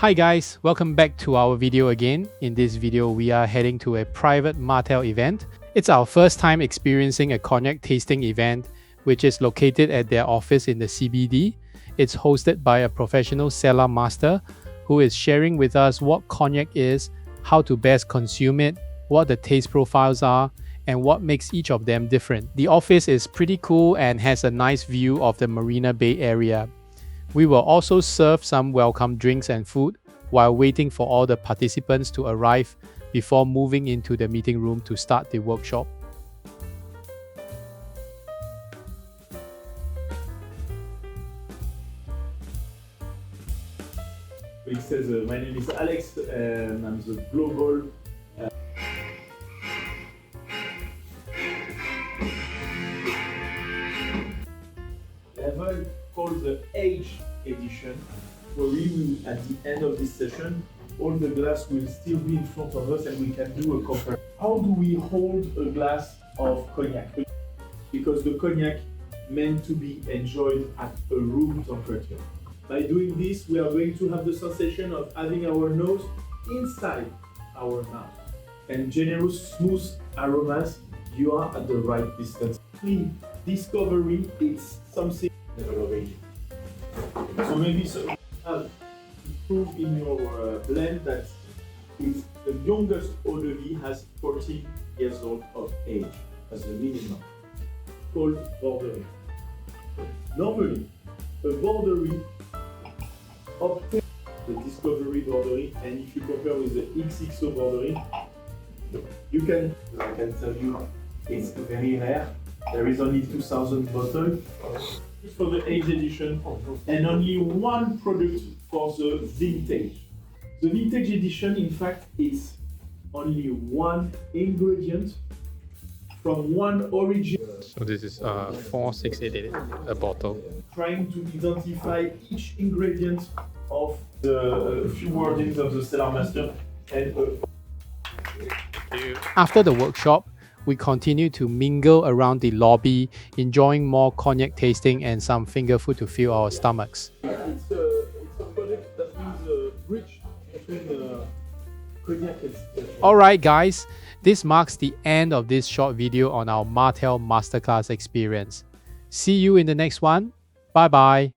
Hi guys, welcome back to our video again. In this video, we are heading to a private Martell event. It's our first time experiencing a cognac tasting event, which is located at their office in the CBD. It's hosted by a professional cellar master who is sharing with us what cognac is, how to best consume it, what the taste profiles are, and what makes each of them different. The office is pretty cool and has a nice view of the Marina Bay area. We will also serve some welcome drinks and food while waiting for all the participants to arrive before moving into the meeting room to start the workshop. It says, my name is Alex and I'm the global level called the age edition, where we will, at the end of this session, all the glass will still be in front of us and we can do a comparison. How do we hold a glass of cognac? Because the cognac meant to be enjoyed at a room temperature. By doing this, we are going to have the sensation of having our nose inside our mouth. And generous, smooth aromas, you are at the right distance. Clean discovery is something level of aging. So maybe you have to prove in your blend that it's the youngest Borderies has 14 years old of age as a minimum, called Borderies. Normally, a Borderies obtains the Discovery Borderies, and if you compare with the XXO Borderies, you can, I can tell you, it's very rare. There is only 2,000 bottles for the age edition and only one product for the vintage. The vintage edition, in fact, is only one ingredient from one origin. So this is 4688 a bottle. Trying to identify each ingredient of the few wordings of the cellar master and After the workshop, we continue to mingle around the lobby, enjoying more cognac tasting and some finger food to fill our stomachs. It's a product that means a bridge between cognac and Alright guys, this marks the end of this short video on our Martell Masterclass experience. See you in the next one. Bye bye.